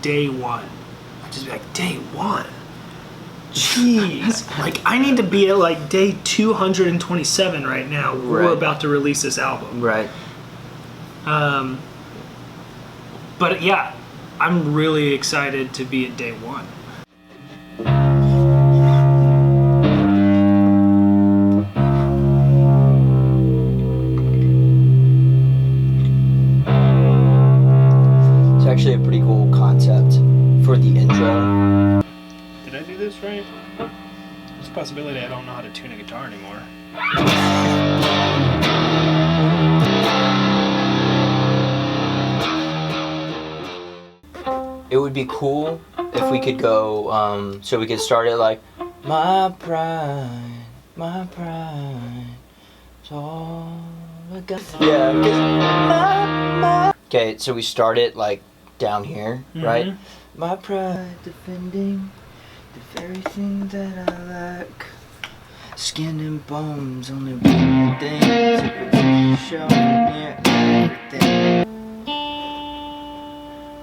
day one. I'd just be like, day one? Jeez. Like, I need to be at like day 227 right now. Right. We're about to release this album. Right. But yeah, I'm really excited to be at day one. It's actually a pretty cool concept for the intro. Did I do this right? There's a possibility I don't know how to tune a guitar anymore. It would be cool if we could go, so we could start it like, my pride, it's all I got. Yeah, okay, so we start it like down here, right? My pride defending the very thing that I like. Skin and bones, only one thing to show me everything.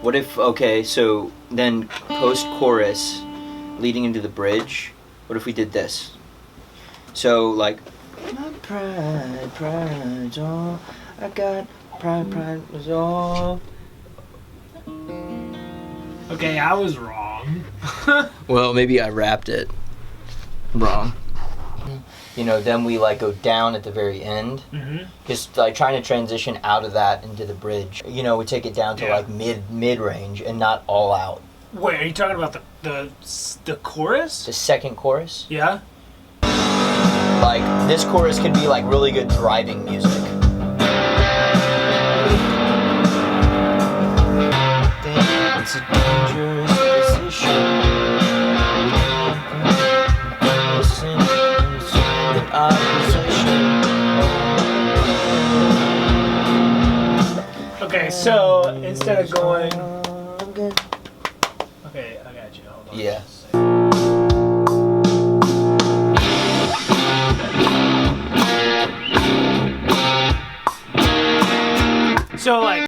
What if, okay, so then post-chorus, leading into the bridge, what if we did this? So, like, my pride's all I got, pride was all. Okay, I was wrong. Well, maybe I rapped it wrong. You know, then we like go down at the very end. Just like trying to transition out of that into the bridge. You know, we take it down to like mid range and not all out. Wait, are you talking about the chorus? The second chorus. Yeah. Like this chorus could be like really good driving music. It's a dangerous position. Listen. Okay, so instead of going. Okay, I got you. Hold on. Yeah. So like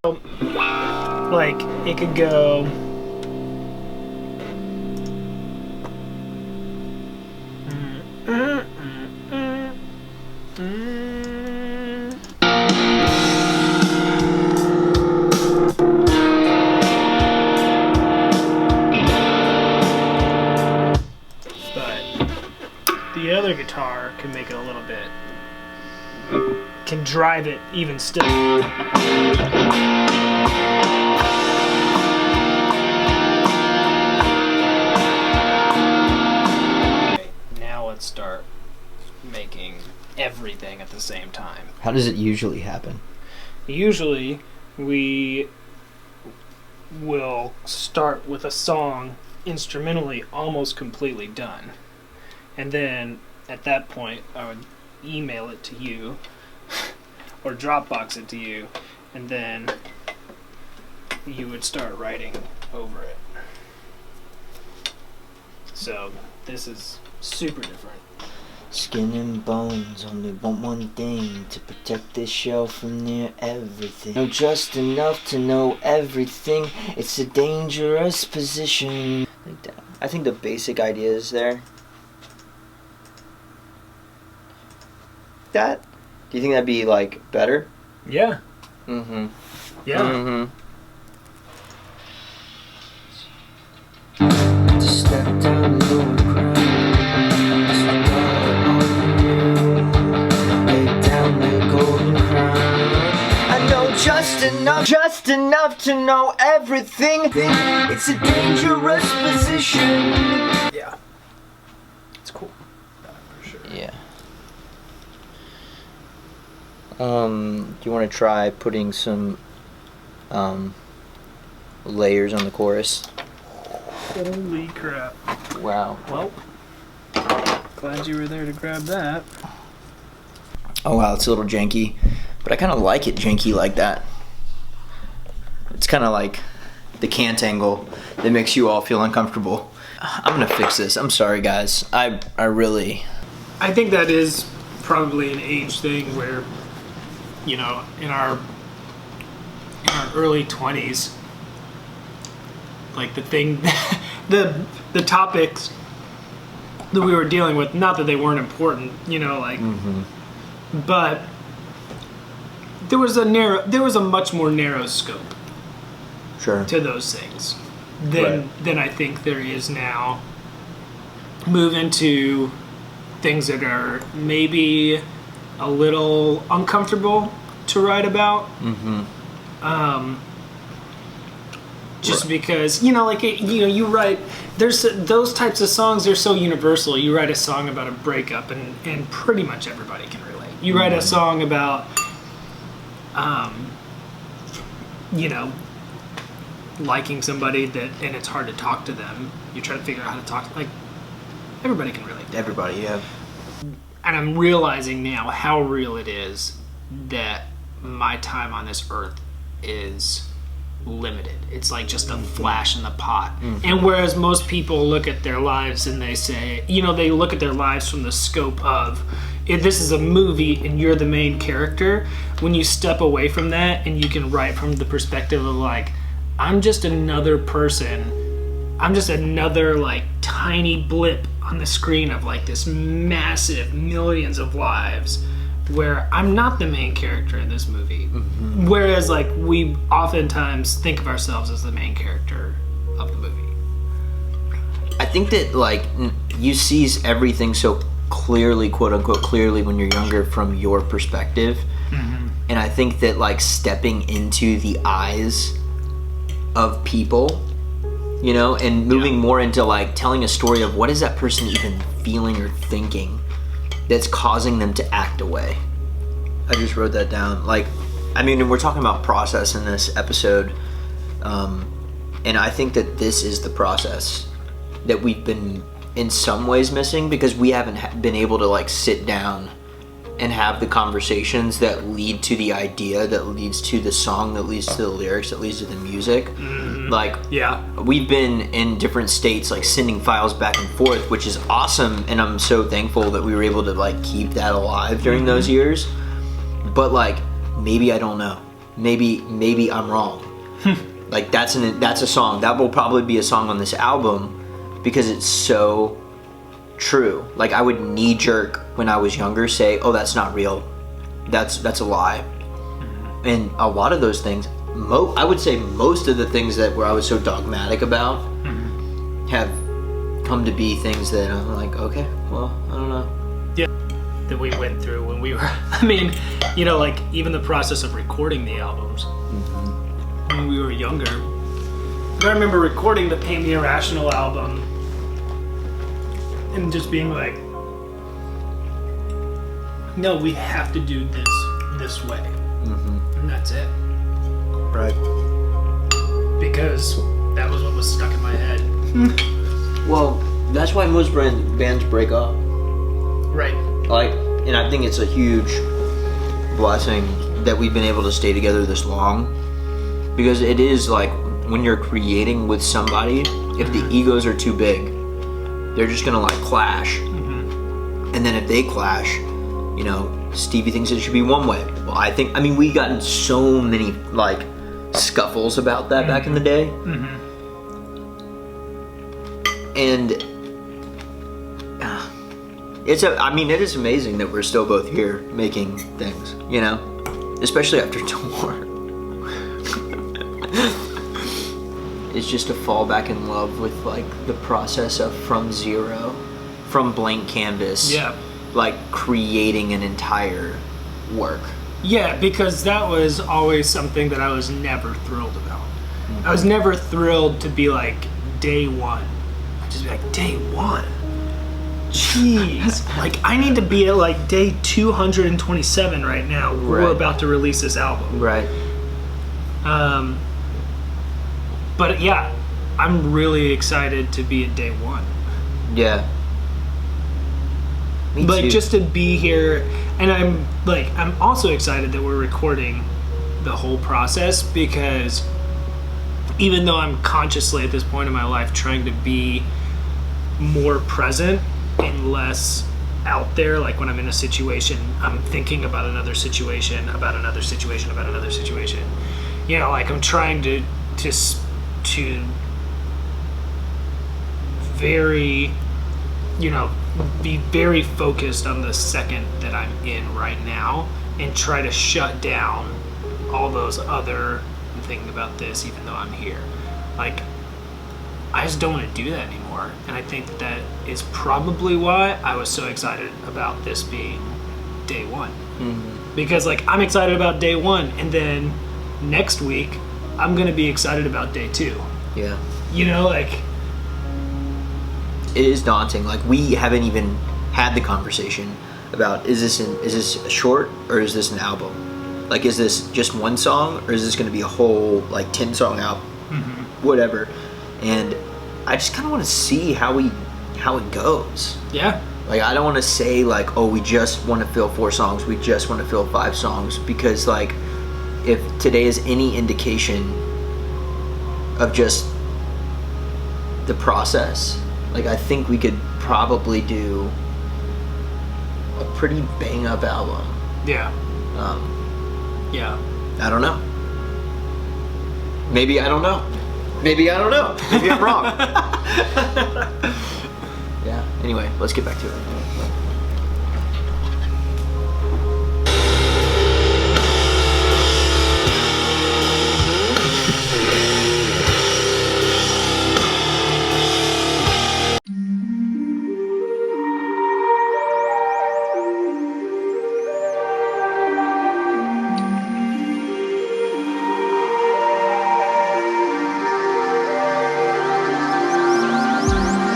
it could go. The other guitar can make it a little bit, can drive it even still. Now let's start making everything at the same time. How does it usually happen? Usually we will start with a song instrumentally almost completely done. And then, at that point, I would email it to you, or Dropbox it to you, and then you would start writing over it. So, this is super different. Skin and bones, only want one thing, to protect this shell from near everything. Know just enough to know everything, it's a dangerous position. I think the basic idea is there. That? Do you think that'd be like better? Yeah. Mm-hmm. Yeah. Mm-hmm. To step down the lower ground, lay down the golden crown. I know just enough to know everything. It's a dangerous position. Yeah. It's cool. For sure. Yeah. Do you want to try putting some layers on the chorus? Holy crap. Wow. Well, glad you were there to grab that. Oh wow, it's a little janky, but I kind of like it janky like that. It's kind of like the cant angle that makes you all feel uncomfortable. I'm gonna fix this. I'm sorry, guys. I really. I think that is probably an age thing where, you know, in our early 20s, like the thing, the topics that we were dealing with. Not that they weren't important, you know, like, but there was a much more narrow scope to those things than I think there is now. Move into things that are maybe a little uncomfortable to write about. Just because, you know, like, you write, there's those types of songs, they're so universal. You write a song about a breakup and pretty much everybody can relate. You write a song about, you know, liking somebody and it's hard to talk to them. You try to figure out how to talk, like, everybody can relate to that. Everybody, yeah. And I'm realizing now how real it is that my time on this earth is limited. It's like just a flash in the pot. And whereas most people look at their lives and they say, you know, they look at their lives from the scope of, if this is a movie and you're the main character, when you step away from that and you can write from the perspective of like, I'm just another person. I'm just another like tiny blip on the screen of like this massive millions of lives where I'm not the main character in this movie. Whereas like we oftentimes think of ourselves as the main character of the movie. I think that like you see everything so clearly, quote unquote clearly, when you're younger from your perspective. And I think that like stepping into the eyes of people, you know, and moving more into like telling a story of what is that person even feeling or thinking that's causing them to act away. I just wrote that down. Like, I mean, we're talking about process in this episode, and I think that this is the process that we've been in some ways missing because we haven't been able to like sit down and have the conversations that lead to the idea, that leads to the song, that leads to the lyrics, that leads to the music. Like, we've been in different states, like sending files back and forth, which is awesome, and I'm so thankful that we were able to like keep that alive during those years. But like, maybe I don't know. Maybe I'm wrong. Like that's a song that will probably be a song on this album because it's so true. Like I would knee jerk when I was younger say, oh, that's not real, that's a lie. And a lot of those things, I would say most of the things that where I was so dogmatic about have come to be things that I'm like, okay, well, I don't know. That we went through when we were, I mean, you know, like even the process of recording the albums when we were younger. I remember recording the Paint Me Irrational album and just being like, no, we have to do this way. And that's it. Right. Because that was what was stuck in my head. Well, that's why most bands break up. Right. Like, and I think it's a huge blessing that we've been able to stay together this long, because it is like when you're creating with somebody, if the egos are too big, they're just gonna like clash. And then if they clash, you know, Stevie thinks it should be one way. Well, I mean, we got in so many like scuffles about that back in the day. And it is amazing that we're still both here making things, you know, especially after tour. It's just to fall back in love with like the process of from zero, from blank canvas, like creating an entire work. Yeah, because that was always something that I was never thrilled about. I was never thrilled to be like day one. I'd just be like, day one? Jeez. Like, I need to be at like day 227 right now. We're about to release this album. Right. But yeah, I'm really excited to be at day one. Yeah. Me like too. Just to be here, and I'm also excited that we're recording the whole process, because even though I'm consciously at this point in my life trying to be more present and less out there, like when I'm in a situation, I'm thinking about another situation, about another situation, about another situation. You know, like I'm trying to very, be very focused on the second that I'm in right now and try to shut down all those other things about this, even though I'm here. Like, I just don't want to do that anymore. And I think that is probably why I was so excited about this being day one. Mm-hmm. Because, like, I'm excited about day one, and then next week, I'm going to be excited about day two. Yeah. Like... It is daunting. Like, we haven't even had the conversation about, is this a short, or is this an album? Like, is this just one song, or is this going to be a whole, like, 10-song album? Mm-hmm. Whatever. And I just kind of want to see how it goes. Yeah. Like, I don't want to say, like, oh, we just want to fill 4 songs, we just want to fill 5 songs, because, like, if today is any indication of just the process, like, I think we could probably do a pretty bang-up album. Yeah. Yeah. I don't know. Maybe I don't know. Maybe I don't know. Maybe I'm wrong. Yeah. Anyway, let's get back to it.